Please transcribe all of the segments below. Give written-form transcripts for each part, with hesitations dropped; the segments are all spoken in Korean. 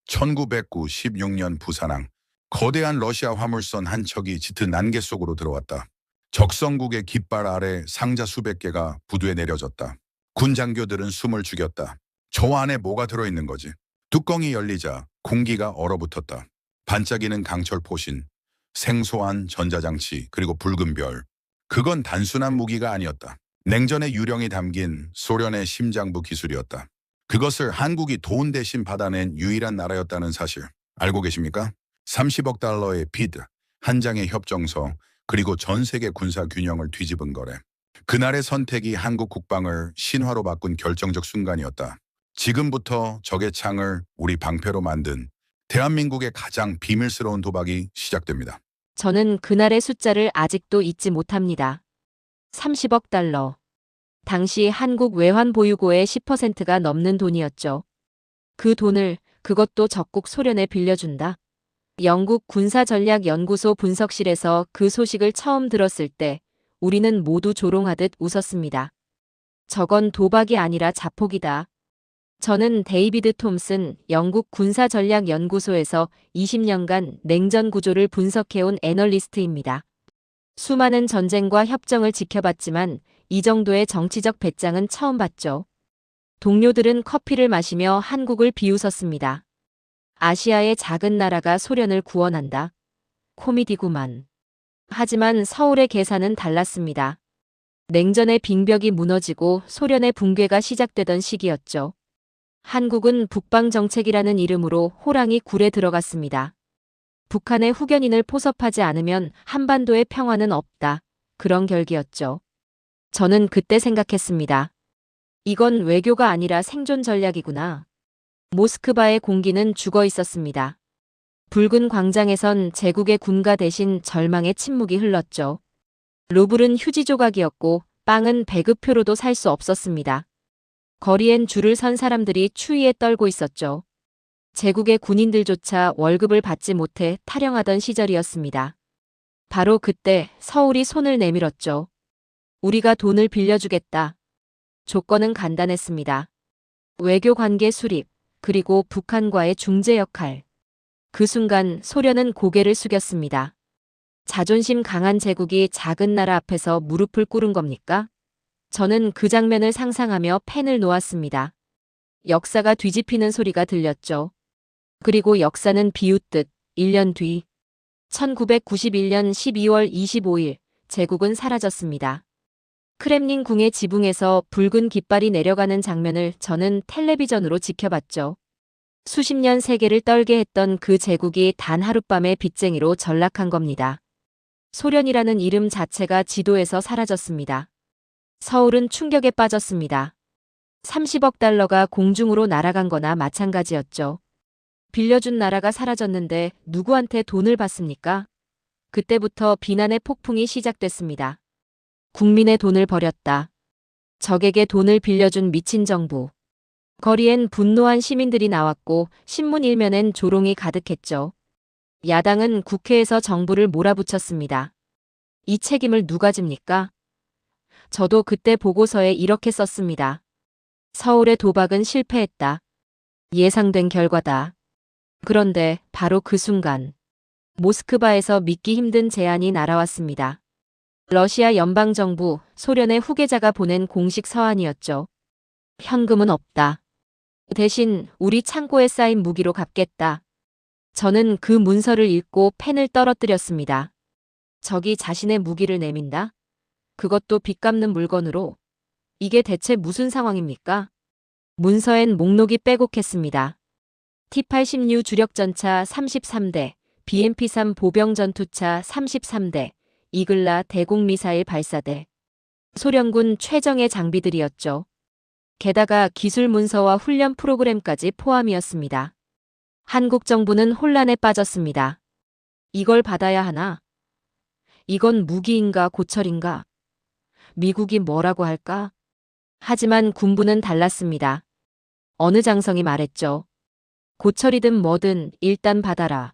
1996년 부산항. 거대한 러시아 화물선 한 척이 짙은 안개 속으로 들어왔다. 적성국의 깃발 아래 상자 수백 개가 부두에 내려졌다. 군 장교들은 숨을 죽였다. 저 안에 뭐가 들어있는 거지? 뚜껑이 열리자 공기가 얼어붙었다. 반짝이는 강철 포신, 생소한 전자장치, 그리고 붉은 별. 그건 단순한 무기가 아니었다. 냉전의 유령이 담긴 소련의 심장부 기술이었다. 그것을 한국이 돈 대신 받아낸 유일한 나라였다는 사실 알고 계십니까? 30억 달러의 비드, 한 장의 협정서, 그리고 전 세계 군사 균형을 뒤집은 거래. 그날의 선택이 한국 국방을 신화로 바꾼 결정적 순간이었다. 지금부터 적의 창을 우리 방패로 만든 대한민국의 가장 비밀스러운 도박이 시작됩니다. 저는 그날의 숫자를 아직도 잊지 못합니다. 30억 달러. 당시 한국 외환 보유고의 10%가 넘는 돈이었죠. 그 돈을 그것도 적국 소련에 빌려준다. 영국 군사전략연구소 분석실에서 그 소식을 처음 들었을 때 우리는 모두 조롱하듯 웃었습니다. 저건 도박이 아니라 자폭이다. 저는 데이비드 톰슨 영국 군사전략연구소에서 20년간 냉전 구조를 분석해온 애널리스트입니다. 수많은 전쟁과 협정을 지켜봤지만 이 정도의 정치적 배짱은 처음 봤죠. 동료들은 커피를 마시며 한국을 비웃었습니다. 아시아의 작은 나라가 소련을 구원한다. 코미디구만. 하지만 서울의 계산은 달랐습니다. 냉전의 빙벽이 무너지고 소련의 붕괴가 시작되던 시기였죠. 한국은 북방정책이라는 이름으로 호랑이 굴에 들어갔습니다. 북한의 후견인을 포섭하지 않으면 한반도의 평화는 없다. 그런 결기였죠. 저는 그때 생각했습니다. 이건 외교가 아니라 생존 전략이구나. 모스크바의 공기는 죽어 있었습니다. 붉은 광장에선 제국의 군가 대신 절망의 침묵이 흘렀죠. 루블은 휴지 조각이었고 빵은 배급표로도 살 수 없었습니다. 거리엔 줄을 선 사람들이 추위에 떨고 있었죠. 제국의 군인들조차 월급을 받지 못해 타령하던 시절이었습니다. 바로 그때 서울이 손을 내밀었죠. 우리가 돈을 빌려주겠다. 조건은 간단했습니다. 외교 관계 수립, 그리고 북한과의 중재 역할. 그 순간 소련은 고개를 숙였습니다. 자존심 강한 제국이 작은 나라 앞에서 무릎을 꿇은 겁니까? 저는 그 장면을 상상하며 펜을 놓았습니다. 역사가 뒤집히는 소리가 들렸죠. 그리고 역사는 비웃듯 1년 뒤 1991년 12월 25일 제국은 사라졌습니다. 크렘린 궁의 지붕에서 붉은 깃발이 내려가는 장면을 저는 텔레비전으로 지켜봤죠. 수십 년 세계를 떨게 했던 그 제국이 단 하룻밤에 빚쟁이로 전락한 겁니다. 소련이라는 이름 자체가 지도에서 사라졌습니다. 서울은 충격에 빠졌습니다. 30억 달러가 공중으로 날아간 거나 마찬가지였죠. 빌려준 나라가 사라졌는데 누구한테 돈을 받습니까? 그때부터 비난의 폭풍이 시작됐습니다. 국민의 돈을 버렸다. 적에게 돈을 빌려준 미친 정부. 거리엔 분노한 시민들이 나왔고 신문 일면엔 조롱이 가득했죠. 야당은 국회에서 정부를 몰아붙였습니다. 이 책임을 누가 집니까? 저도 그때 보고서에 이렇게 썼습니다. 서울의 도박은 실패했다. 예상된 결과다. 그런데 바로 그 순간 모스크바에서 믿기 힘든 제안이 날아왔습니다. 러시아 연방정부, 소련의 후계자가 보낸 공식 서한이었죠. 현금은 없다. 대신 우리 창고에 쌓인 무기로 갚겠다. 저는 그 문서를 읽고 펜을 떨어뜨렸습니다. 적이 자신의 무기를 내민다? 그것도 빚 갚는 물건으로? 이게 대체 무슨 상황입니까? 문서엔 목록이 빼곡했습니다. T-86 주력전차 33대, BMP-3 보병전투차 33대, 이글라 대공미사일 발사대. 소련군 최정예 장비들이었죠. 게다가 기술 문서와 훈련 프로그램까지 포함이었습니다. 한국 정부는 혼란에 빠졌습니다. 이걸 받아야 하나? 이건 무기인가 고철인가? 미국이 뭐라고 할까? 하지만 군부는 달랐습니다. 어느 장성이 말했죠. 고철이든 뭐든 일단 받아라.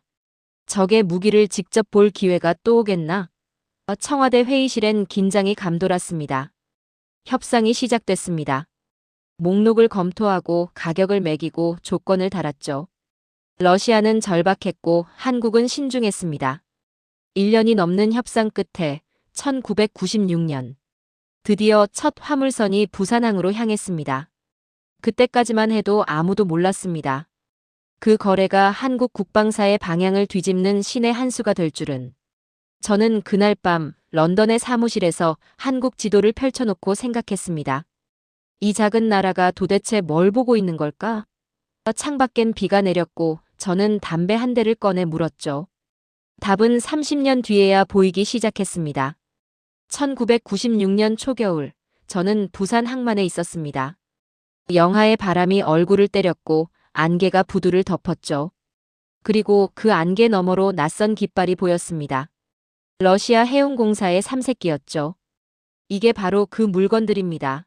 적의 무기를 직접 볼 기회가 또 오겠나? 청와대 회의실엔 긴장이 감돌았습니다. 협상이 시작됐습니다. 목록을 검토하고 가격을 매기고 조건을 달았죠. 러시아는 절박했고 한국은 신중했습니다. 1년이 넘는 협상 끝에 1996년 드디어 첫 화물선이 부산항으로 향했습니다. 그때까지만 해도 아무도 몰랐습니다. 그 거래가 한국 국방사의 방향을 뒤집는 신의 한 수가 될 줄은. 저는 그날 밤 런던의 사무실에서 한국 지도를 펼쳐놓고 생각했습니다. 이 작은 나라가 도대체 뭘 보고 있는 걸까? 창밖엔 비가 내렸고 저는 담배 한 대를 꺼내 물었죠. 답은 30년 뒤에야 보이기 시작했습니다. 1996년 초겨울, 저는 부산 항만에 있었습니다. 영하의 바람이 얼굴을 때렸고 안개가 부두를 덮었죠. 그리고 그 안개 너머로 낯선 깃발이 보였습니다. 러시아 해운공사의 3세기였죠. 이게 바로 그 물건들입니다.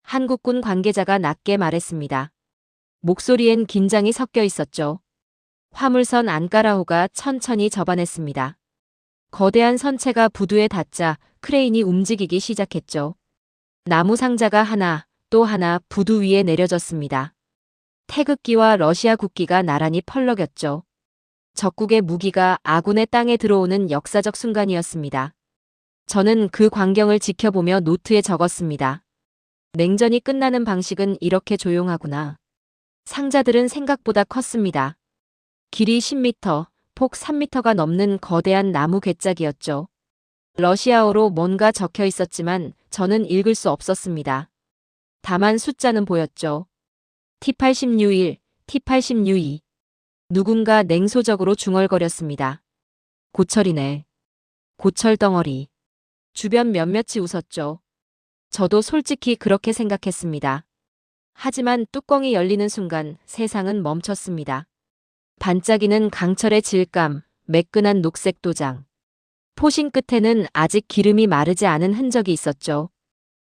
한국군 관계자가 낮게 말했습니다. 목소리엔 긴장이 섞여 있었죠. 화물선 안까라호가 천천히 접안했습니다. 거대한 선체가 부두에 닿자 크레인이 움직이기 시작했죠. 나무 상자가 하나, 또 하나 부두 위에 내려졌습니다. 태극기와 러시아 국기가 나란히 펄럭였죠. 적국의 무기가 아군의 땅에 들어오는 역사적 순간이었습니다. 저는 그 광경을 지켜보며 노트에 적었습니다. 냉전이 끝나는 방식은 이렇게 조용하구나. 상자들은 생각보다 컸습니다. 길이 10m, 폭 3m가 넘는 거대한 나무 괴짝이었죠. 러시아어로 뭔가 적혀 있었지만 저는 읽을 수 없었습니다. 다만 숫자는 보였죠. T-80U1, T-80U2. 누군가 냉소적으로 중얼거렸습니다. 고철이네. 고철 덩어리. 주변 몇몇이 웃었죠. 저도 솔직히 그렇게 생각했습니다. 하지만 뚜껑이 열리는 순간 세상은 멈췄습니다. 반짝이는 강철의 질감, 매끈한 녹색 도장. 포신 끝에는 아직 기름이 마르지 않은 흔적이 있었죠.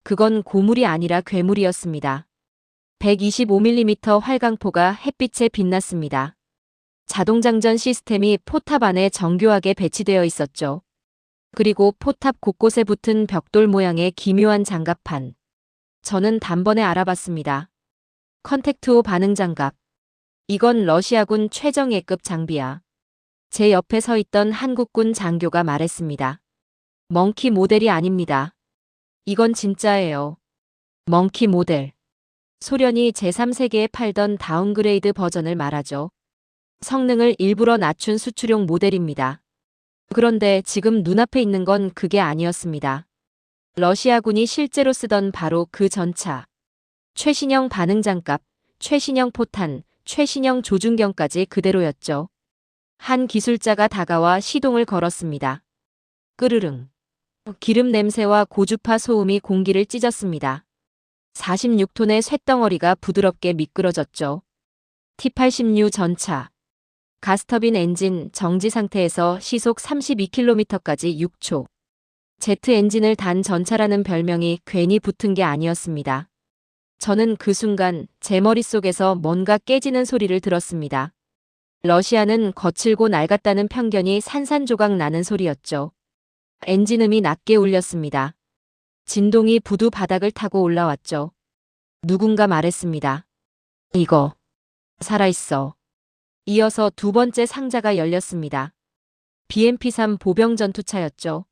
그건 고물이 아니라 괴물이었습니다. 125mm 활강포가 햇빛에 빛났습니다. 자동장전 시스템이 포탑 안에 정교하게 배치되어 있었죠. 그리고 포탑 곳곳에 붙은 벽돌 모양의 기묘한 장갑판. 저는 단번에 알아봤습니다. 컨택트호 반응 장갑. 이건 러시아군 최정 예급 장비야. 제 옆에 서 있던 한국군 장교가 말했습니다. 멍키 모델이 아닙니다. 이건 진짜예요. 멍키 모델. 소련이 제3세계에 팔던 다운그레이드 버전을 말하죠. 성능을 일부러 낮춘 수출용 모델입니다. 그런데 지금 눈앞에 있는 건 그게 아니었습니다. 러시아군이 실제로 쓰던 바로 그 전차. 최신형 반응장갑, 최신형 포탄, 최신형 조준경까지 그대로였죠. 한 기술자가 다가와 시동을 걸었습니다. 끄르릉. 기름 냄새와 고주파 소음이 공기를 찢었습니다. 46톤의 쇳덩어리가 부드럽게 미끄러졌죠. T-80U 전차. 가스터빈 엔진 정지 상태에서 시속 32km까지 6초. 제트 엔진을 단 전차라는 별명이 괜히 붙은 게 아니었습니다. 저는 그 순간 제 머릿속에서 뭔가 깨지는 소리를 들었습니다. 러시아는 거칠고 낡았다는 편견이 산산조각 나는 소리였죠. 엔진음이 낮게 울렸습니다. 진동이 부두 바닥을 타고 올라왔죠. 누군가 말했습니다. 이거 살아있어. 이어서 두 번째 상자가 열렸습니다. BMP-3 보병 전투차였죠.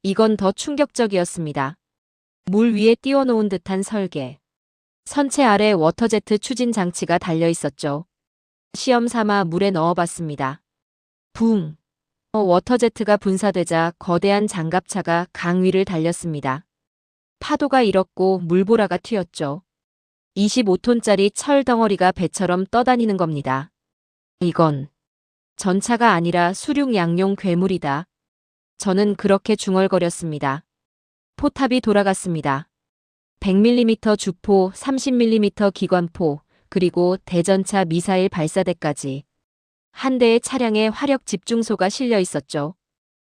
이건 더 충격적이었습니다. 물 위에 띄워놓은 듯한 설계. 선체 아래 워터제트 추진 장치가 달려 있었죠. 시험 삼아 물에 넣어봤습니다. 붕! 워터제트가 분사되자 거대한 장갑차가 강 위를 달렸습니다. 파도가 일었고 물보라가 튀었죠. 25톤짜리 철 덩어리가 배처럼 떠다니는 겁니다. 이건 전차가 아니라 수륙 양용 괴물이다. 저는 그렇게 중얼거렸습니다. 포탑이 돌아갔습니다. 100mm 주포, 30mm 기관포, 그리고 대전차 미사일 발사대까지. 한 대의 차량에 화력 집중소가 실려 있었죠.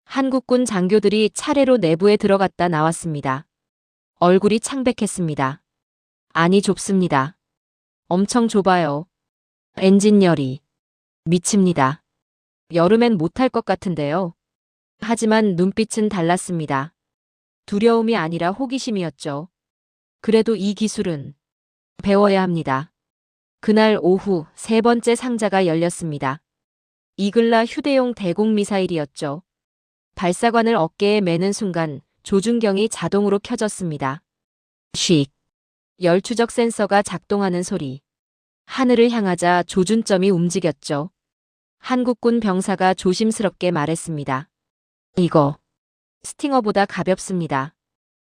한국군 장교들이 차례로 내부에 들어갔다 나왔습니다. 얼굴이 창백했습니다. 안이 좁습니다. 엄청 좁아요. 엔진 열이. 미칩니다. 여름엔 못할 것 같은데요. 하지만 눈빛은 달랐습니다. 두려움이 아니라 호기심이었죠. 그래도 이 기술은 배워야 합니다. 그날 오후 세 번째 상자가 열렸습니다. 이글라 휴대용 대공 미사일이었죠. 발사관을 어깨에 매는 순간 조준경이 자동으로 켜졌습니다. 쉭. 열 추적 센서가 작동하는 소리. 하늘을 향하자 조준점이 움직였죠. 한국군 병사가 조심스럽게 말했습니다. 이거 스팅어보다 가볍습니다.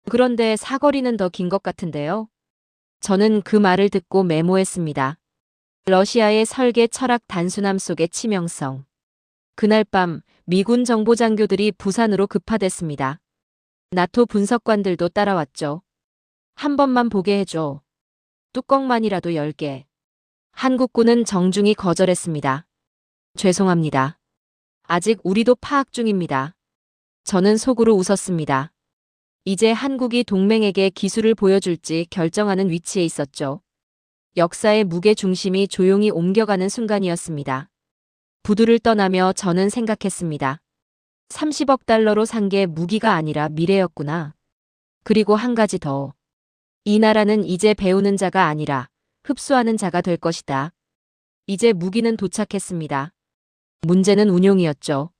그런데 사거리는 더 긴 것 같은데요. 저는 그 말을 듣고 메모했습니다. 러시아의 설계 철학 단순함 속의 치명성. 그날 밤 미군 정보장교들이 부산으로 급파됐습니다. 나토 분석관들도 따라왔죠. 한 번만 보게 해줘. 뚜껑만이라도 10개. 한국군은 정중히 거절했습니다. 죄송합니다. 아직 우리도 파악 중입니다. 저는 속으로 웃었습니다. 이제 한국이 동맹에게 기술을 보여줄지 결정하는 위치에 있었죠. 역사의 무게 중심이 조용히 옮겨가는 순간이었습니다. 부두를 떠나며 저는 생각했습니다. 30억 달러로 산 게 무기가 아니라 미래였구나. 그리고 한 가지 더. 이 나라는 이제 배우는 자가 아니라 흡수하는 자가 될 것이다. 이제 무기는 도착했습니다. 문제는 운용이었죠.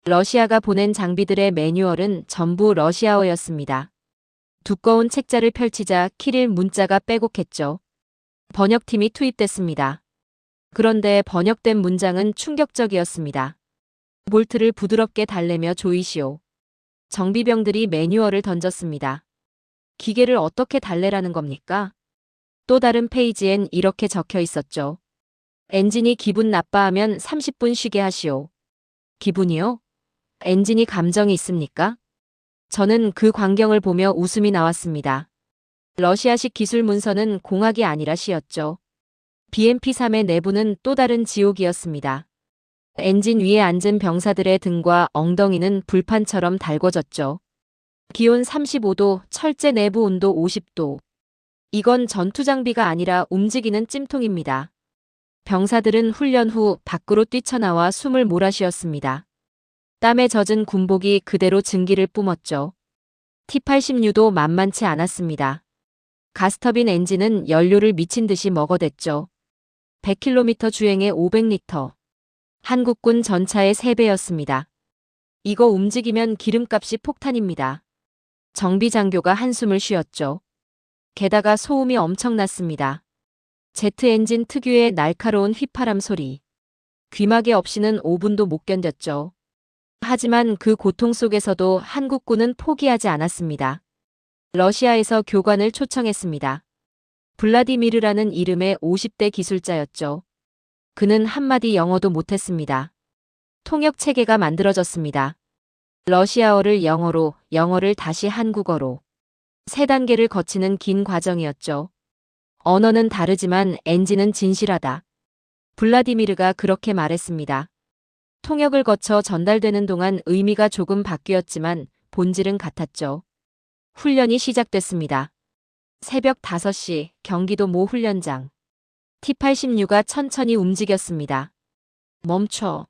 러시아가 보낸 장비들의 매뉴얼은 전부 러시아어였습니다. 두꺼운 책자를 펼치자 키릴 문자가 빼곡했죠. 번역팀이 투입됐습니다. 그런데 번역된 문장은 충격적이었습니다. 볼트를 부드럽게 달래며 조이시오. 정비병들이 매뉴얼을 던졌습니다. 기계를 어떻게 달래라는 겁니까? 또 다른 페이지엔 이렇게 적혀 있었죠. 엔진이 기분 나빠하면 30분 쉬게 하시오. 기분이요? 엔진이 감정이 있습니까? 저는 그 광경을 보며 웃음이 나왔습니다. 러시아식 기술 문서는 공학이 아니라 시였죠. BMP-3의 내부는 또 다른 지옥이었습니다. 엔진 위에 앉은 병사들의 등과 엉덩이는 불판처럼 달궈졌죠. 기온 35도, 철제 내부 온도 50도. 이건 전투 장비가 아니라 움직이는 찜통입니다. 병사들은 훈련 후 밖으로 뛰쳐나와 숨을 몰아쉬었습니다. 땀에 젖은 군복이 그대로 증기를 뿜었죠. T-80U도 만만치 않았습니다. 가스터빈 엔진은 연료를 미친 듯이 먹어댔죠. 100km 주행에 500리터. 한국군 전차의 3배였습니다. 이거 움직이면 기름값이 폭탄입니다. 정비장교가 한숨을 쉬었죠. 게다가 소음이 엄청났습니다. 제트 엔진 특유의 날카로운 휘파람 소리. 귀마개 없이는 5분도 못 견뎠죠. 하지만 그 고통 속에서도 한국군은 포기하지 않았습니다. 러시아에서 교관을 초청했습니다. 블라디미르라는 이름의 50대 기술자였죠. 그는 한마디 영어도 못했습니다. 통역 체계가 만들어졌습니다. 러시아어를 영어로, 영어를 다시 한국어로. 3단계를 거치는 긴 과정이었죠. 언어는 다르지만 엔진은 진실하다. 블라디미르가 그렇게 말했습니다. 통역을 거쳐 전달되는 동안 의미가 조금 바뀌었지만 본질은 같았죠. 훈련이 시작됐습니다. 새벽 5시 경기도 모 훈련장. T-80U가 천천히 움직였습니다. 멈춰.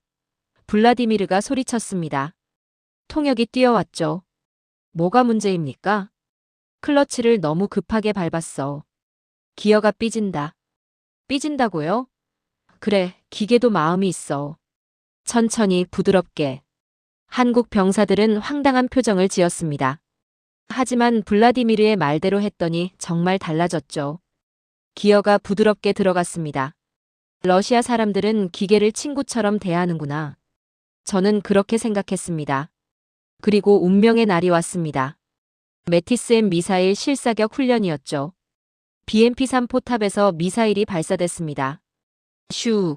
블라디미르가 소리쳤습니다. 통역이 뛰어왔죠. 뭐가 문제입니까? 클러치를 너무 급하게 밟았어. 기어가 삐진다. 삐진다고요? 그래, 기계도 마음이 있어. 천천히 부드럽게. 한국 병사들은 황당한 표정을 지었습니다. 하지만 블라디미르의 말대로 했더니 정말 달라졌죠. 기어가 부드럽게 들어갔습니다. 러시아 사람들은 기계를 친구처럼 대하는구나. 저는 그렇게 생각했습니다. 그리고 운명의 날이 왔습니다. 메티스-M 미사일 실사격 훈련이었죠. BMP-3 포탑에서 미사일이 발사됐습니다. 슈.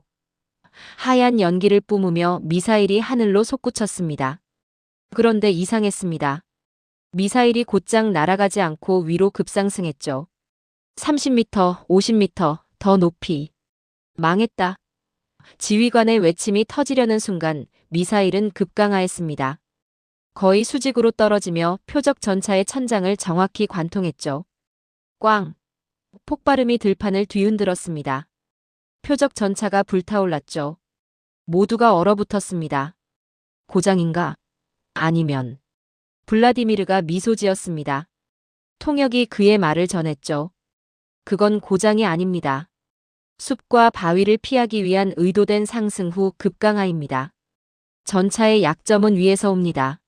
하얀 연기를 뿜으며 미사일이 하늘로 솟구쳤습니다. 그런데 이상했습니다. 미사일이 곧장 날아가지 않고 위로 급상승했죠. 30m, 50m 더 높이. 망했다. 지휘관의 외침이 터지려는 순간 미사일은 급강하했습니다. 거의 수직으로 떨어지며 표적 전차의 천장을 정확히 관통했죠. 꽝. 폭발음이 들판을 뒤흔들었습니다. 표적 전차가 불타올랐죠. 모두가 얼어붙었습니다. 고장인가? 아니면. 블라디미르가 미소 지었습니다. 통역이 그의 말을 전했죠. 그건 고장이 아닙니다. 숲과 바위를 피하기 위한 의도된 상승 후 급강하입니다. 전차의 약점은 위에서 옵니다.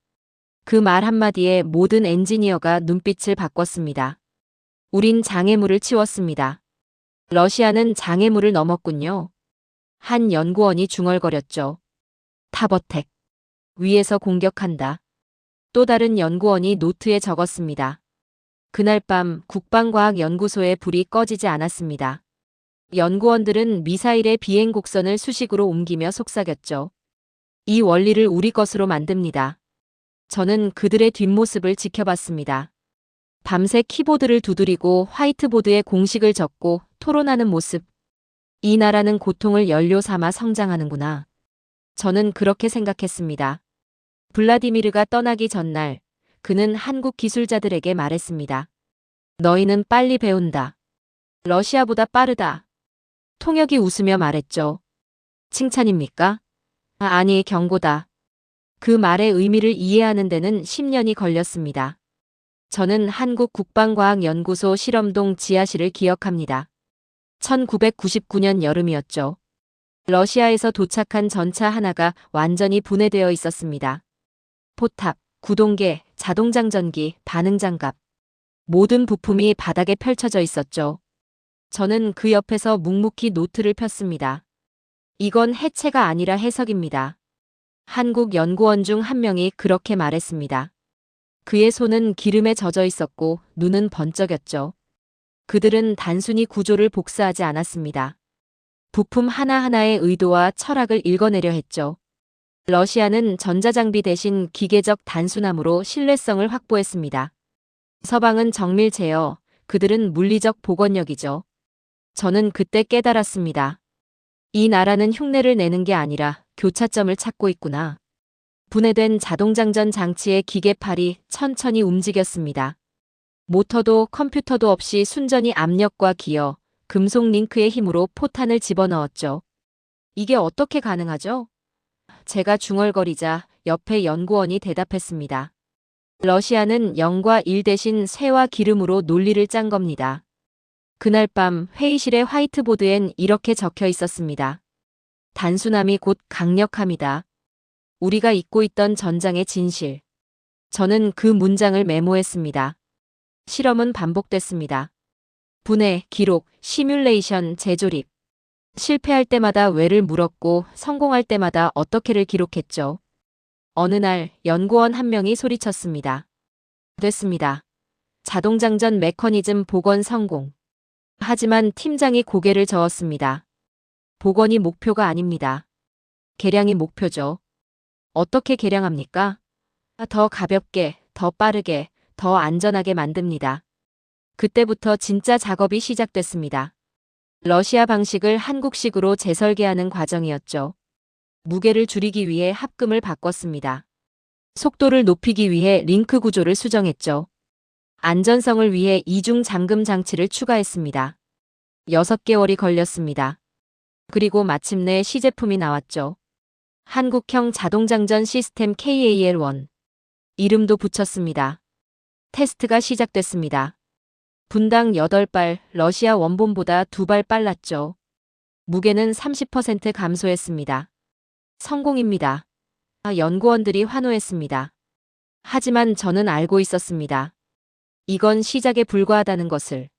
그 말 한마디에 모든 엔지니어가 눈빛을 바꿨습니다. 우린 장애물을 치웠습니다. 러시아는 장애물을 넘었군요. 한 연구원이 중얼거렸죠. 타버텍. 위에서 공격한다. 또 다른 연구원이 노트에 적었습니다. 그날 밤 국방과학연구소의 불이 꺼지지 않았습니다. 연구원들은 미사일의 비행 곡선을 수식으로 옮기며 속삭였죠. 이 원리를 우리 것으로 만듭니다. 저는 그들의 뒷모습을 지켜봤습니다. 밤새 키보드를 두드리고 화이트보드에 공식을 적고 토론하는 모습. 이 나라는 고통을 연료 삼아 성장하는구나. 저는 그렇게 생각했습니다. 블라디미르가 떠나기 전날 그는 한국 기술자들에게 말했습니다. 너희는 빨리 배운다. 러시아보다 빠르다. 통역이 웃으며 말했죠. 칭찬입니까? 아니, 경고다. 그 말의 의미를 이해하는 데는 10년이 걸렸습니다. 저는 한국국방과학연구소 실험동 지하실을 기억합니다. 1999년 여름이었죠. 러시아에서 도착한 전차 하나가 완전히 분해되어 있었습니다. 포탑, 구동계, 자동장전기, 반응장갑. 모든 부품이 바닥에 펼쳐져 있었죠. 저는 그 옆에서 묵묵히 노트를 폈습니다. 이건 해체가 아니라 해석입니다. 한국 연구원 중 한 명이 그렇게 말했습니다. 그의 손은 기름에 젖어 있었고 눈은 번쩍였죠. 그들은 단순히 구조를 복사하지 않았습니다. 부품 하나하나의 의도와 철학을 읽어내려 했죠. 러시아는 전자장비 대신 기계적 단순함으로 신뢰성을 확보했습니다. 서방은 정밀 제어, 그들은 물리적 복원력이죠. 저는 그때 깨달았습니다. 이 나라는 흉내를 내는 게 아니라 교차점을 찾고 있구나. 분해된 자동장전 장치의 기계팔이 천천히 움직였습니다. 모터도 컴퓨터도 없이 순전히 압력과 기어, 금속 링크의 힘으로 포탄을 집어넣었죠. 이게 어떻게 가능하죠? 제가 중얼거리자 옆에 연구원이 대답했습니다. 러시아는 0과 1 대신 쇠와 기름으로 논리를 짠 겁니다. 그날 밤 회의실의 화이트보드엔 이렇게 적혀 있었습니다. 단순함이 곧 강력함이다. 우리가 잊고 있던 전장의 진실. 저는 그 문장을 메모했습니다. 실험은 반복됐습니다. 분해, 기록, 시뮬레이션, 재조립. 실패할 때마다 왜를 물었고 성공할 때마다 어떻게를 기록했죠. 어느 날 연구원 한 명이 소리쳤습니다. 됐습니다. 자동장전 메커니즘 복원 성공. 하지만 팀장이 고개를 저었습니다. 복원이 목표가 아닙니다. 개량이 목표죠. 어떻게 개량합니까? 더 가볍게, 더 빠르게, 더 안전하게 만듭니다. 그때부터 진짜 작업이 시작됐습니다. 러시아 방식을 한국식으로 재설계하는 과정이었죠. 무게를 줄이기 위해 합금을 바꿨습니다. 속도를 높이기 위해 링크 구조를 수정했죠. 안전성을 위해 이중 잠금 장치를 추가했습니다. 6개월이 걸렸습니다. 그리고 마침내 시제품이 나왔죠. 한국형 자동장전 시스템 KAL-1. 이름도 붙였습니다. 테스트가 시작됐습니다. 분당 8발, 러시아 원본보다 2발 빨랐죠. 무게는 30% 감소했습니다. 성공입니다. 연구원들이 환호했습니다. 하지만 저는 알고 있었습니다. 이건 시작에 불과하다는 것을.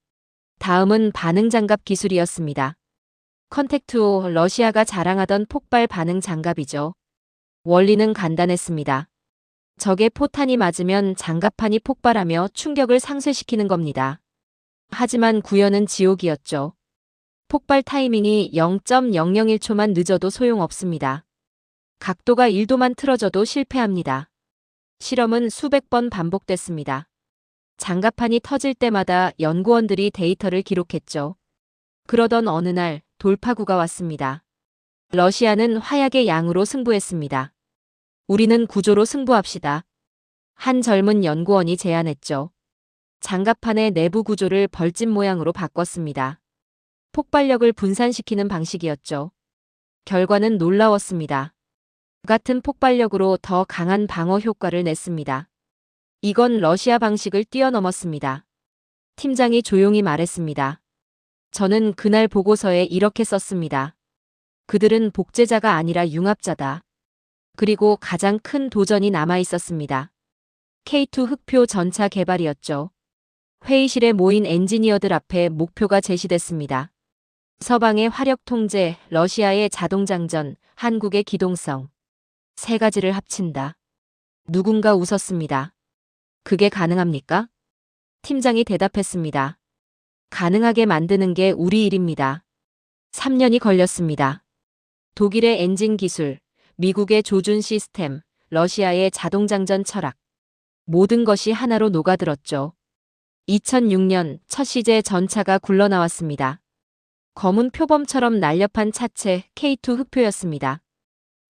다음은 반응장갑 기술이었습니다. 컨택트오, 러시아가 자랑하던 폭발 반응 장갑이죠. 원리는 간단했습니다. 적의 포탄이 맞으면 장갑판이 폭발하며 충격을 상쇄시키는 겁니다. 하지만 구현은 지옥이었죠. 폭발 타이밍이 0.001초만 늦어도 소용없습니다. 각도가 1도만 틀어져도 실패합니다. 실험은 수백 번 반복됐습니다. 장갑판이 터질 때마다 연구원들이 데이터를 기록했죠. 그러던 어느 날 돌파구가 왔습니다. 러시아는 화약의 양으로 승부했습니다. 우리는 구조로 승부합시다. 한 젊은 연구원이 제안했죠. 장갑판의 내부 구조를 벌집 모양으로 바꿨습니다. 폭발력을 분산시키는 방식이었죠. 결과는 놀라웠습니다. 같은 폭발력으로 더 강한 방어 효과를 냈습니다. 이건 러시아 방식을 뛰어넘었습니다. 팀장이 조용히 말했습니다. 저는 그날 보고서에 이렇게 썼습니다. 그들은 복제자가 아니라 융합자다. 그리고 가장 큰 도전이 남아 있었습니다. K2 흑표 전차 개발이었죠. 회의실에 모인 엔지니어들 앞에 목표가 제시됐습니다. 서방의 화력 통제, 러시아의 자동장전, 한국의 기동성. 세 가지를 합친다. 누군가 웃었습니다. 그게 가능합니까? 팀장이 대답했습니다. 가능하게 만드는 게 우리 일입니다. 3년이 걸렸습니다. 독일의 엔진 기술, 미국의 조준 시스템, 러시아의 자동장전 철학. 모든 것이 하나로 녹아들었죠. 2006년 첫 시제 전차가 굴러나왔습니다. 검은 표범처럼 날렵한 차체 K2 흑표였습니다.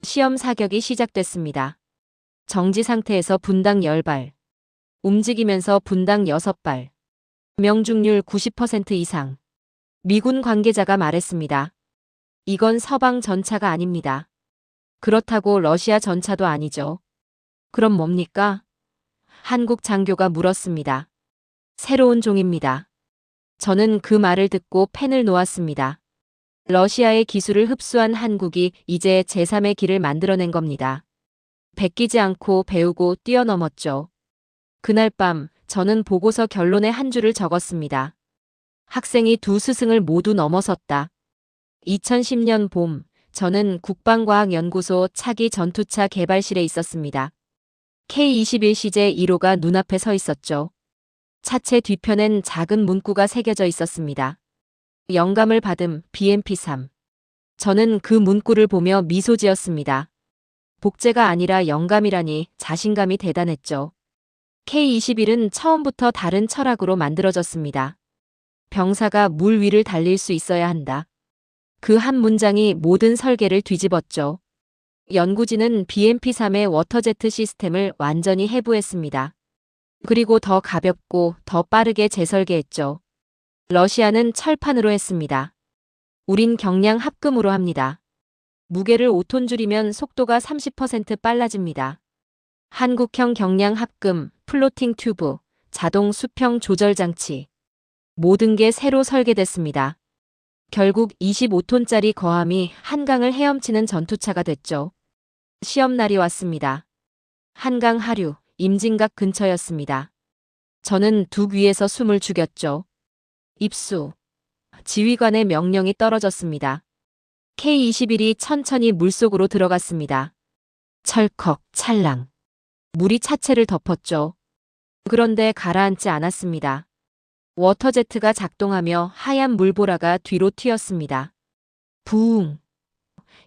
시험 사격이 시작됐습니다. 정지 상태에서 분당 10발. 움직이면서 분당 6발. 명중률 90% 이상. 미군 관계자가 말했습니다. 이건 서방 전차가 아닙니다. 그렇다고 러시아 전차도 아니죠. 그럼 뭡니까? 한국 장교가 물었습니다. 새로운 종입니다. 저는 그 말을 듣고 펜을 놓았습니다. 러시아의 기술을 흡수한 한국이 이제 제3의 길을 만들어낸 겁니다. 베끼지 않고 배우고 뛰어넘었죠. 그날 밤 저는 보고서 결론의 한 줄을 적었습니다. 학생이 두 스승을 모두 넘어섰다. 2010년 봄, 저는 국방과학연구소 차기 전투차 개발실에 있었습니다. K21시제 1호가 눈앞에 서 있었죠. 차체 뒤편엔 작은 문구가 새겨져 있었습니다. 영감을 받음 BMP3. 저는 그 문구를 보며 미소 지었습니다. 복제가 아니라 영감이라니 자신감이 대단했죠. K21은 처음부터 다른 철학으로 만들어졌습니다. 병사가 물 위를 달릴 수 있어야 한다. 그 한 문장이 모든 설계를 뒤집었죠. 연구진은 BMP3의 워터제트 시스템을 완전히 해부했습니다. 그리고 더 가볍고 더 빠르게 재설계했죠. 러시아는 철판으로 했습니다. 우린 경량 합금으로 합니다. 무게를 5톤 줄이면 속도가 30% 빨라집니다. 한국형 경량 합금, 플로팅 튜브, 자동 수평 조절 장치. 모든 게 새로 설계됐습니다. 결국 25톤짜리 거함이 한강을 헤엄치는 전투차가 됐죠. 시험날이 왔습니다. 한강 하류, 임진각 근처였습니다. 저는 둑 위에서 숨을 죽였죠. 입수. 지휘관의 명령이 떨어졌습니다. K21이 천천히 물속으로 들어갔습니다. 철컥, 찰랑. 물이 차체를 덮었죠. 그런데 가라앉지 않았습니다. 워터제트가 작동하며 하얀 물보라가 뒤로 튀었습니다. 부웅.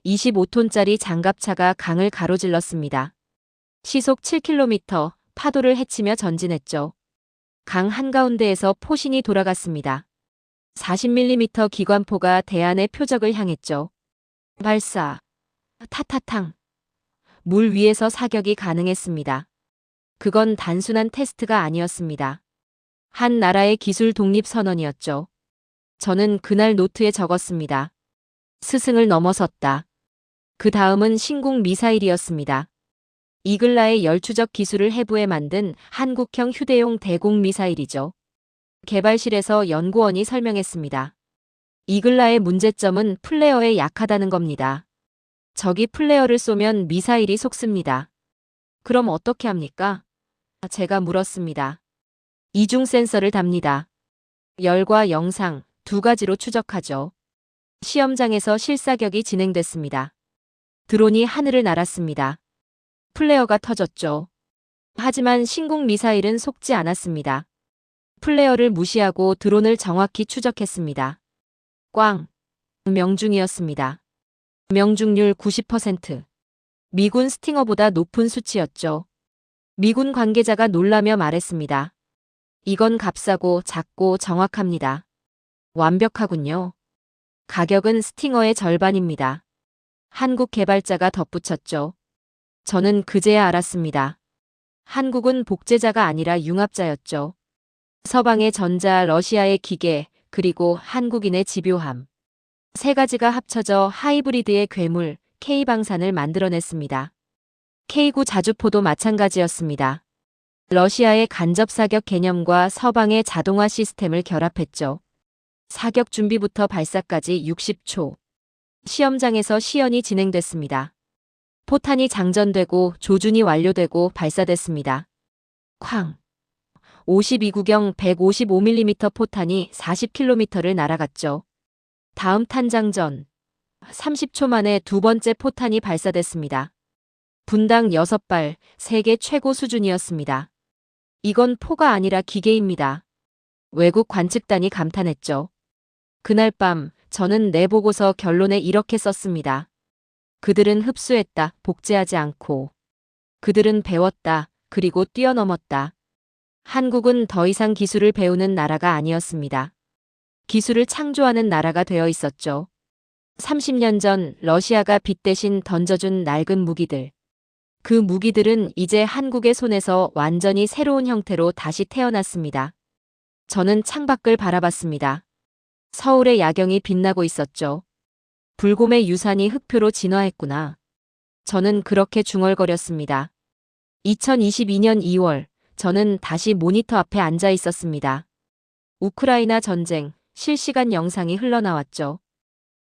25톤짜리 장갑차가 강을 가로질렀습니다. 시속 7km, 파도를 헤치며 전진했죠. 강 한가운데에서 포신이 돌아갔습니다. 40mm 기관포가 대안의 표적을 향했죠. 발사. 타타탕. 물 위에서 사격이 가능했습니다. 그건 단순한 테스트가 아니었습니다. 한 나라의 기술 독립 선언이었죠. 저는 그날 노트에 적었습니다. 스승을 넘어섰다. 그 다음은 신궁 미사일이었습니다. 이글라의 열추적 기술을 해부해 만든 한국형 휴대용 대공 미사일이죠. 개발실에서 연구원이 설명했습니다. 이글라의 문제점은 플레어에 약하다는 겁니다. 적이 플레어를 쏘면 미사일이 속습니다. 그럼 어떻게 합니까? 제가 물었습니다. 이중 센서를 답니다. 열과 영상 두 가지로 추적하죠. 시험장에서 실사격이 진행됐습니다. 드론이 하늘을 날았습니다. 플레어가 터졌죠. 하지만 신궁 미사일은 속지 않았습니다. 플레어를 무시하고 드론을 정확히 추적했습니다. 꽝. 명중이었습니다. 명중률 90%. 미군 스팅어보다 높은 수치였죠. 미군 관계자가 놀라며 말했습니다. 이건 값싸고 작고 정확합니다. 완벽하군요. 가격은 스팅어의 절반입니다. 한국 개발자가 덧붙였죠. 저는 그제야 알았습니다. 한국은 복제자가 아니라 융합자였죠. 서방의 전자, 러시아의 기계, 그리고 한국인의 집요함. 세 가지가 합쳐져 하이브리드의 괴물, K방산을 만들어냈습니다. K9 자주포도 마찬가지였습니다. 러시아의 간접사격 개념과 서방의 자동화 시스템을 결합했죠. 사격 준비부터 발사까지 60초. 시험장에서 시연이 진행됐습니다. 포탄이 장전되고 조준이 완료되고 발사됐습니다. 쾅. 52구경 155mm 포탄이 40km를 날아갔죠. 다음 탄장전. 30초 만에 두 번째 포탄이 발사됐습니다. 분당 6발, 세계 최고 수준이었습니다. 이건 포가 아니라 기계입니다. 외국 관측단이 감탄했죠. 그날 밤 저는 내 보고서 결론에 이렇게 썼습니다. 그들은 흡수했다, 복제하지 않고. 그들은 배웠다, 그리고 뛰어넘었다. 한국은 더 이상 기술을 배우는 나라가 아니었습니다. 기술을 창조하는 나라가 되어 있었죠. 30년 전 러시아가 빛 대신 던져준 낡은 무기들. 그 무기들은 이제 한국의 손에서 완전히 새로운 형태로 다시 태어났습니다. 저는 창밖을 바라봤습니다. 서울의 야경이 빛나고 있었죠. 불곰의 유산이 흑표로 진화했구나. 저는 그렇게 중얼거렸습니다. 2022년 2월, 저는 다시 모니터 앞에 앉아 있었습니다. 우크라이나 전쟁, 실시간 영상이 흘러나왔죠.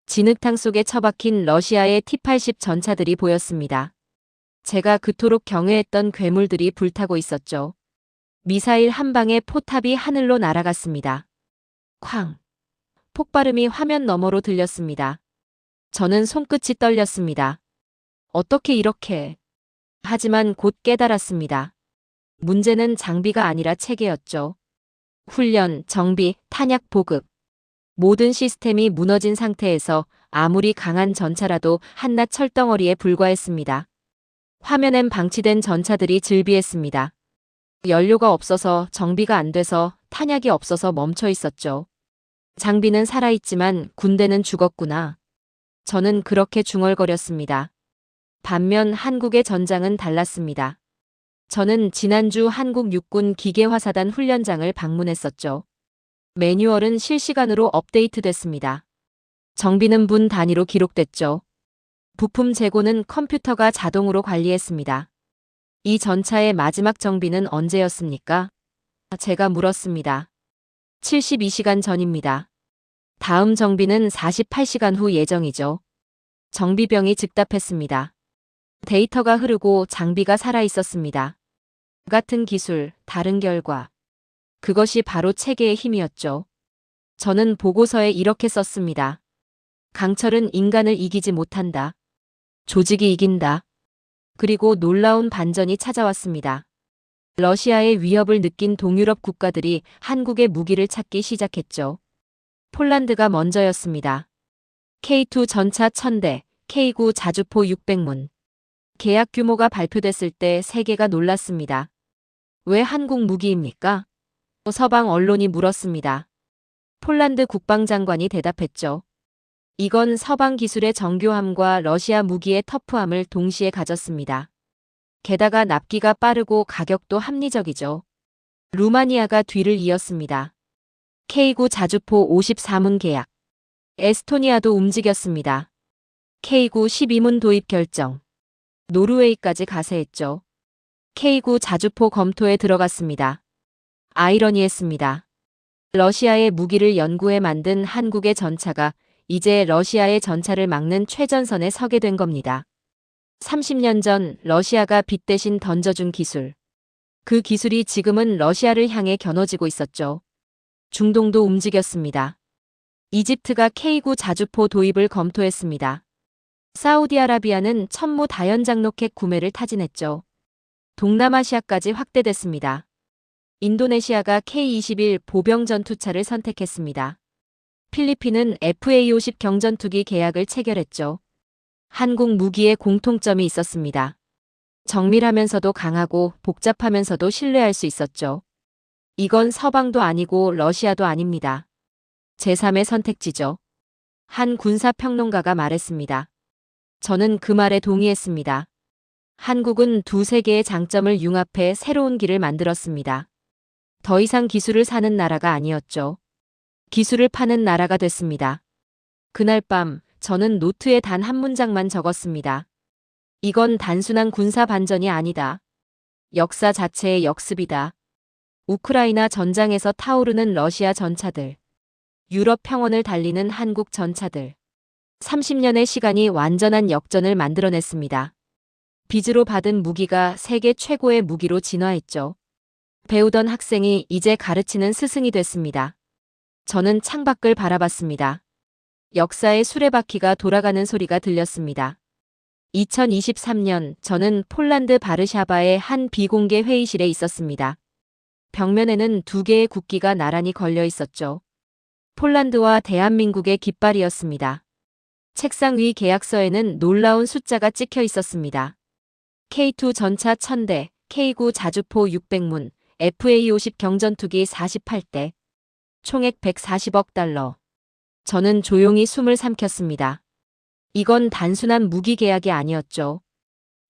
진흙탕 속에 처박힌 러시아의 T-80 전차들이 보였습니다. 제가 그토록 경외했던 괴물들이 불타고 있었죠. 미사일 한 방에 포탑이 하늘로 날아갔습니다. 쾅. 폭발음이 화면 너머로 들렸습니다. 저는 손끝이 떨렸습니다. 어떻게 이렇게. 하지만 곧 깨달았습니다. 문제는 장비가 아니라 체계였죠. 훈련, 정비, 탄약 보급. 모든 시스템이 무너진 상태에서 아무리 강한 전차라도 한낱 철덩어리에 불과했습니다. 화면엔 방치된 전차들이 즐비했습니다. 연료가 없어서, 정비가 안 돼서, 탄약이 없어서 멈춰 있었죠. 장비는 살아있지만 군대는 죽었구나. 저는 그렇게 중얼거렸습니다. 반면 한국의 전장은 달랐습니다. 저는 지난주 한국 육군 기계화사단 훈련장을 방문했었죠. 매뉴얼은 실시간으로 업데이트됐습니다. 정비는 분 단위로 기록됐죠. 부품 재고는 컴퓨터가 자동으로 관리했습니다. 이 전차의 마지막 정비는 언제였습니까? 제가 물었습니다. 72시간 전입니다. 다음 정비는 48시간 후 예정이죠. 정비병이 즉답했습니다. 데이터가 흐르고 장비가 살아있었습니다. 같은 기술, 다른 결과. 그것이 바로 체계의 힘이었죠. 저는 보고서에 이렇게 썼습니다. 강철은 인간을 이기지 못한다. 조직이 이긴다. 그리고 놀라운 반전이 찾아왔습니다. 러시아의 위협을 느낀 동유럽 국가들이 한국의 무기를 찾기 시작했죠. 폴란드가 먼저였습니다. K2 전차 1000대, K9 자주포 600문. 계약 규모가 발표됐을 때 세계가 놀랐습니다. 왜 한국 무기입니까? 서방 언론이 물었습니다. 폴란드 국방장관이 대답했죠. 이건 서방 기술의 정교함과 러시아 무기의 터프함을 동시에 가졌습니다. 게다가 납기가 빠르고 가격도 합리적이죠. 루마니아가 뒤를 이었습니다. K9 자주포 54문 계약. 에스토니아도 움직였습니다. K9 12문 도입 결정. 노르웨이까지 가세했죠. K9 자주포 검토에 들어갔습니다. 아이러니했습니다. 러시아의 무기를 연구해 만든 한국의 전차가 이제 러시아의 전차를 막는 최전선에 서게 된 겁니다. 30년 전 러시아가 빛 대신 던져준 기술. 그 기술이 지금은 러시아를 향해 겨눠지고 있었죠. 중동도 움직였습니다. 이집트가 K9 자주포 도입을 검토했습니다. 사우디아라비아는 천무 다연장 로켓 구매를 타진했죠. 동남아시아까지 확대됐습니다. 인도네시아가 K-21 보병 전투차를 선택했습니다. 필리핀은 FA-50 경전투기 계약을 체결했죠. 한국 무기에 공통점이 있었습니다. 정밀하면서도 강하고 복잡하면서도 신뢰할 수 있었죠. 이건 서방도 아니고 러시아도 아닙니다. 제3의 선택지죠. 한 군사평론가가 말했습니다. 저는 그 말에 동의했습니다. 한국은 두 세계의 장점을 융합해 새로운 길을 만들었습니다. 더 이상 기술을 사는 나라가 아니었죠. 기술을 파는 나라가 됐습니다. 그날 밤 저는 노트에 단 한 문장만 적었습니다. 이건 단순한 군사 반전이 아니다. 역사 자체의 역습이다. 우크라이나 전장에서 타오르는 러시아 전차들. 유럽 평원을 달리는 한국 전차들. 30년의 시간이 완전한 역전을 만들어냈습니다. 빚으로 받은 무기가 세계 최고의 무기로 진화했죠. 배우던 학생이 이제 가르치는 스승이 됐습니다. 저는 창밖을 바라봤습니다. 역사의 수레바퀴가 돌아가는 소리가 들렸습니다. 2023년 저는 폴란드 바르샤바의 한 비공개 회의실에 있었습니다. 벽면에는 두 개의 국기가 나란히 걸려 있었죠. 폴란드와 대한민국의 깃발이었습니다. 책상 위 계약서에는 놀라운 숫자가 찍혀 있었습니다. K2 전차 1000대, K9 자주포 600문, FA50 경전투기 48대, 총액 140억 달러. 저는 조용히 숨을 삼켰습니다. 이건 단순한 무기 계약이 아니었죠.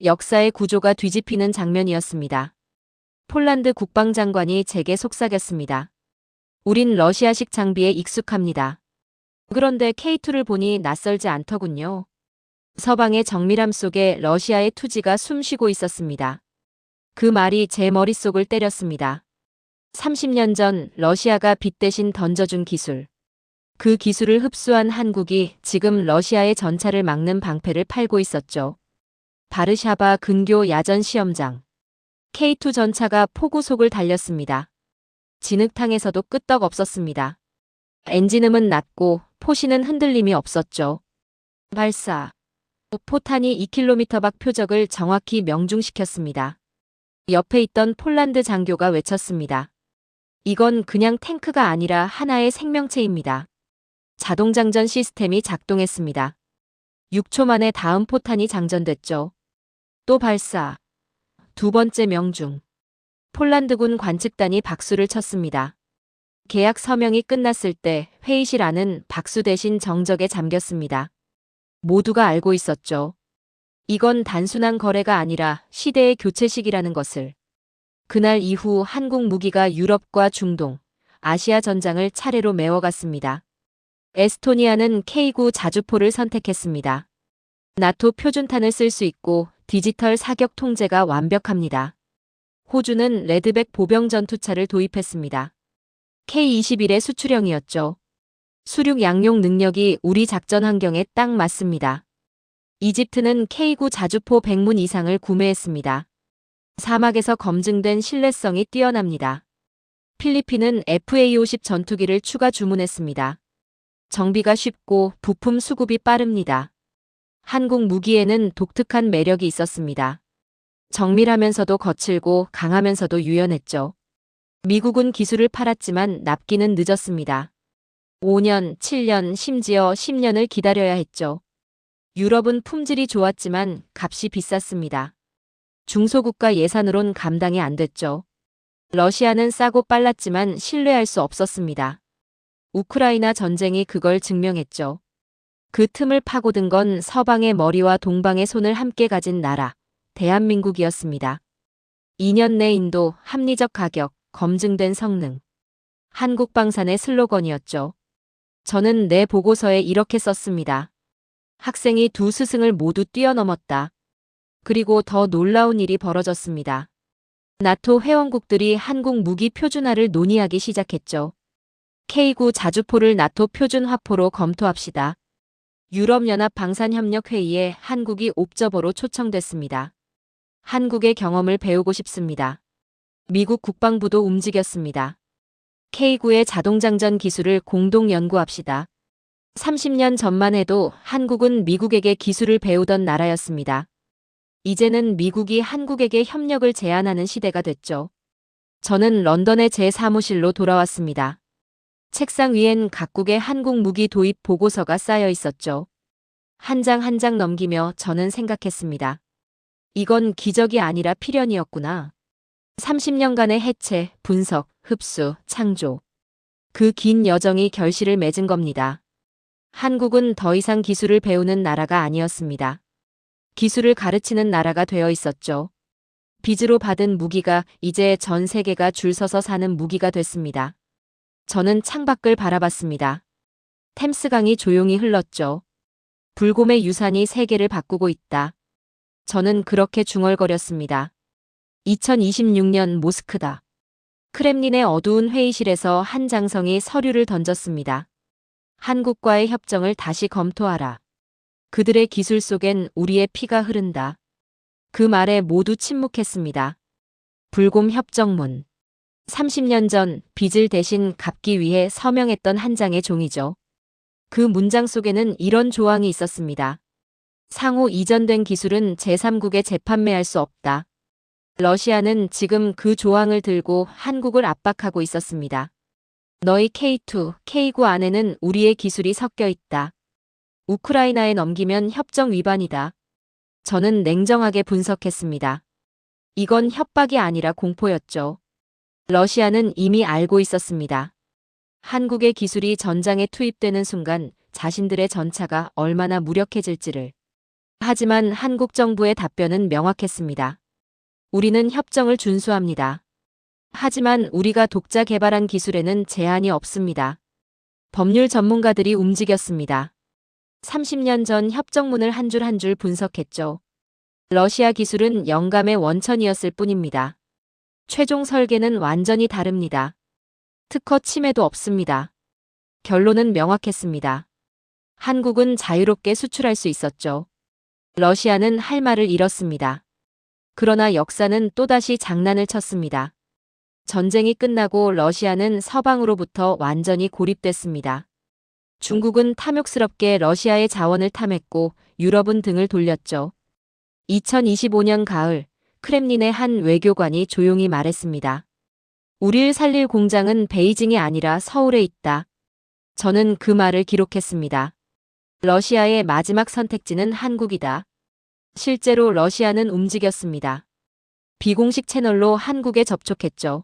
역사의 구조가 뒤집히는 장면이었습니다. 폴란드 국방장관이 제게 속삭였습니다. 우린 러시아식 장비에 익숙합니다. 그런데 K2를 보니 낯설지 않더군요. 서방의 정밀함 속에 러시아의 투지가 숨쉬고 있었습니다. 그 말이 제 머릿속을 때렸습니다. 30년 전 러시아가 빚 대신 던져준 기술. 그 기술을 흡수한 한국이 지금 러시아의 전차를 막는 방패를 팔고 있었죠. 바르샤바 근교 야전 시험장. K2 전차가 포구 속을 달렸습니다. 진흙탕에서도 끄떡 없었습니다. 엔진음은 낮고 포신은 흔들림이 없었죠. 발사. 포탄이 2km 밖 표적을 정확히 명중시켰습니다. 옆에 있던 폴란드 장교가 외쳤습니다. 이건 그냥 탱크가 아니라 하나의 생명체입니다. 자동장전 시스템이 작동했습니다. 6초 만에 다음 포탄이 장전됐죠. 또 발사. 두 번째 명중. 폴란드군 관측단이 박수를 쳤습니다. 계약 서명이 끝났을 때 회의실 안은 박수 대신 정적에 잠겼습니다. 모두가 알고 있었죠. 이건 단순한 거래가 아니라 시대의 교체식이라는 것을. 그날 이후 한국 무기가 유럽과 중동, 아시아 전장을 차례로 메워갔습니다. 에스토니아는 K9 자주포를 선택했습니다. 나토 표준탄을 쓸 수 있고 디지털 사격 통제가 완벽합니다. 호주는 레드백 보병 전투차를 도입했습니다. K21의 수출형이었죠. 수륙 양용 능력이 우리 작전 환경에 딱 맞습니다. 이집트는 K9 자주포 100문 이상을 구매했습니다. 사막에서 검증된 신뢰성이 뛰어납니다. 필리핀은 FA50 전투기를 추가 주문했습니다. 정비가 쉽고 부품 수급이 빠릅니다. 한국 무기에는 독특한 매력이 있었습니다. 정밀하면서도 거칠고 강하면서도 유연했죠. 미국은 기술을 팔았지만 납기는 늦었습니다. 5년, 7년, 심지어 10년을 기다려야 했죠. 유럽은 품질이 좋았지만 값이 비쌌습니다. 중소국가 예산으론 감당이 안 됐죠. 러시아는 싸고 빨랐지만 신뢰할 수 없었습니다. 우크라이나 전쟁이 그걸 증명했죠. 그 틈을 파고든 건 서방의 머리와 동방의 손을 함께 가진 나라, 대한민국이었습니다. 2년 내 인도, 합리적 가격, 검증된 성능. 한국방산의 슬로건이었죠. 저는 내 보고서에 이렇게 썼습니다. 학생이 두 스승을 모두 뛰어넘었다. 그리고 더 놀라운 일이 벌어졌습니다. 나토 회원국들이 한국 무기 표준화를 논의하기 시작했죠. K9 자주포를 나토 표준 화포로 검토합시다. 유럽연합 방산협력회의에 한국이 옵저버로 초청됐습니다. 한국의 경험을 배우고 싶습니다. 미국 국방부도 움직였습니다. K9의 자동장전 기술을 공동 연구합시다. 30년 전만 해도 한국은 미국에게 기술을 배우던 나라였습니다. 이제는 미국이 한국에게 협력을 제안하는 시대가 됐죠. 저는 런던의 제 사무실로 돌아왔습니다. 책상 위엔 각국의 한국 무기 도입 보고서가 쌓여 있었죠. 한 장 한 장 넘기며 저는 생각했습니다. 이건 기적이 아니라 필연이었구나. 30년간의 해체, 분석, 흡수, 창조. 그 긴 여정이 결실을 맺은 겁니다. 한국은 더 이상 기술을 배우는 나라가 아니었습니다. 기술을 가르치는 나라가 되어 있었죠. 빚으로 받은 무기가 이제 전 세계가 줄 서서 사는 무기가 됐습니다. 저는 창밖을 바라봤습니다. 템스강이 조용히 흘렀죠. 불곰의 유산이 세계를 바꾸고 있다. 저는 그렇게 중얼거렸습니다. 2026년 모스크다. 크렘린의 어두운 회의실에서 한 장성이 서류를 던졌습니다. 한국과의 협정을 다시 검토하라. 그들의 기술 속엔 우리의 피가 흐른다. 그 말에 모두 침묵했습니다. 불곰 협정문. 30년 전 빚을 대신 갚기 위해 서명했던 한 장의 종이죠. 그 문장 속에는 이런 조항이 있었습니다. 상호 이전된 기술은 제3국에 재판매할 수 없다. 러시아는 지금 그 조항을 들고 한국을 압박하고 있었습니다. 너희 K2, K9 안에는 우리의 기술이 섞여 있다. 우크라이나에 넘기면 협정 위반이다. 저는 냉정하게 분석했습니다. 이건 협박이 아니라 공포였죠. 러시아는 이미 알고 있었습니다. 한국의 기술이 전장에 투입되는 순간 자신들의 전차가 얼마나 무력해질지를. 하지만 한국 정부의 답변은 명확했습니다. 우리는 협정을 준수합니다. 하지만 우리가 독자 개발한 기술에는 제한이 없습니다. 법률 전문가들이 움직였습니다. 30년 전 협정문을 한 줄 한 줄 분석했죠. 러시아 기술은 영감의 원천이었을 뿐입니다. 최종 설계는 완전히 다릅니다. 특허 침해도 없습니다. 결론은 명확했습니다. 한국은 자유롭게 수출할 수 있었죠. 러시아는 할 말을 잃었습니다. 그러나 역사는 또다시 장난을 쳤습니다. 전쟁이 끝나고 러시아는 서방으로부터 완전히 고립됐습니다. 중국은 탐욕스럽게 러시아의 자원을 탐했고 유럽은 등을 돌렸죠. 2025년 가을, 크렘린의 한 외교관이 조용히 말했습니다. 우릴 살릴 공장은 베이징이 아니라 서울에 있다. 저는 그 말을 기록했습니다. 러시아의 마지막 선택지는 한국이다. 실제로 러시아는 움직였습니다. 비공식 채널로 한국에 접촉했죠.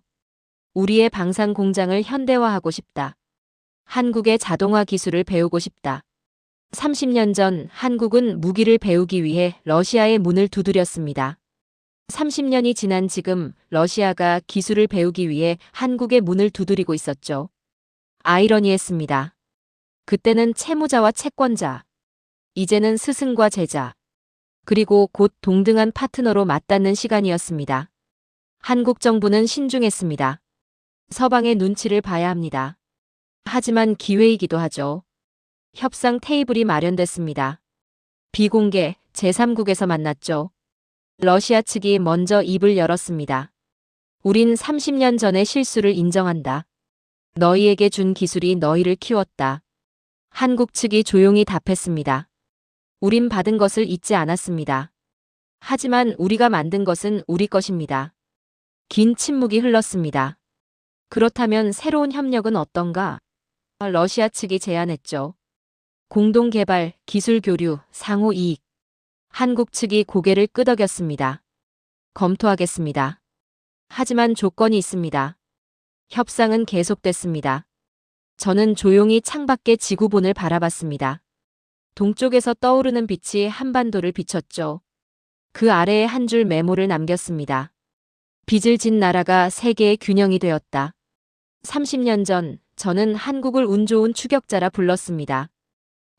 우리의 방산 공장을 현대화하고 싶다. 한국의 자동화 기술을 배우고 싶다. 30년 전 한국은 무기를 배우기 위해 러시아의 문을 두드렸습니다. 30년이 지난 지금 러시아가 기술을 배우기 위해 한국의 문을 두드리고 있었죠. 아이러니했습니다. 그때는 채무자와 채권자, 이제는 스승과 제자, 그리고 곧 동등한 파트너로 맞닿는 시간이었습니다. 한국 정부는 신중했습니다. 서방의 눈치를 봐야 합니다. 하지만 기회이기도 하죠. 협상 테이블이 마련됐습니다. 비공개 제3국에서 만났죠. 러시아 측이 먼저 입을 열었습니다. 우린 30년 전의 실수를 인정한다. 너희에게 준 기술이 너희를 키웠다. 한국 측이 조용히 답했습니다. 우린 받은 것을 잊지 않았습니다. 하지만 우리가 만든 것은 우리 것입니다. 긴 침묵이 흘렀습니다. 그렇다면 새로운 협력은 어떤가? 러시아 측이 제안했죠. 공동 개발, 기술 교류, 상호 이익. 한국 측이 고개를 끄덕였습니다. 검토하겠습니다. 하지만 조건이 있습니다. 협상은 계속됐습니다. 저는 조용히 창밖의 지구본을 바라봤습니다. 동쪽에서 떠오르는 빛이 한반도를 비췄죠. 그 아래에 한 줄 메모를 남겼습니다. 빚을 진 나라가 세계의 균형이 되었다. 30년 전 저는 한국을 운 좋은 추격자라 불렀습니다.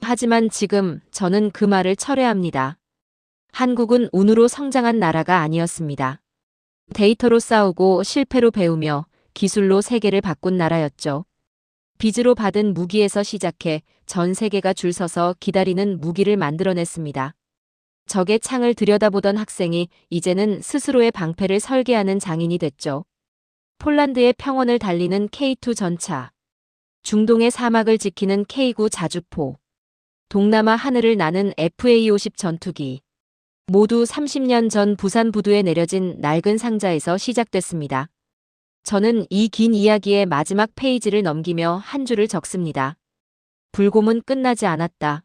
하지만 지금 저는 그 말을 철회합니다. 한국은 운으로 성장한 나라가 아니었습니다. 데이터로 싸우고 실패로 배우며 기술로 세계를 바꾼 나라였죠. 빚으로 받은 무기에서 시작해 전 세계가 줄 서서 기다리는 무기를 만들어냈습니다. 적의 창을 들여다보던 학생이 이제는 스스로의 방패를 설계하는 장인이 됐죠. 폴란드의 평원을 달리는 K2 전차, 중동의 사막을 지키는 K9 자주포, 동남아 하늘을 나는 FA-50 전투기. 모두 30년 전 부산 부두에 내려진 낡은 상자에서 시작됐습니다. 저는 이 긴 이야기의 마지막 페이지를 넘기며 한 줄을 적습니다. 불곰은 끝나지 않았다.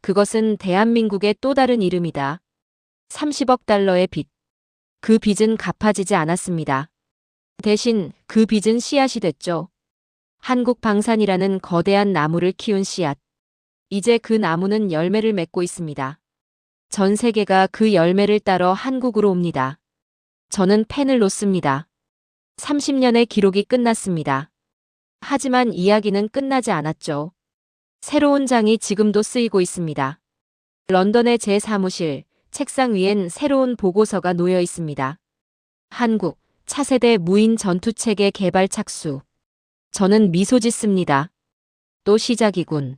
그것은 대한민국의 또 다른 이름이다. 30억 달러의 빚. 그 빚은 갚아지지 않았습니다. 대신 그 빚은 씨앗이 됐죠. 한국 방산이라는 거대한 나무를 키운 씨앗. 이제 그 나무는 열매를 맺고 있습니다. 전 세계가 그 열매를 따러 한국으로 옵니다. 저는 펜을 놓습니다. 30년의 기록이 끝났습니다. 하지만 이야기는 끝나지 않았죠. 새로운 장이 지금도 쓰이고 있습니다. 런던의 제 사무실, 책상 위엔 새로운 보고서가 놓여 있습니다. 한국, 차세대 무인 전투체계 개발 착수. 저는 미소 짓습니다. 또 시작이군.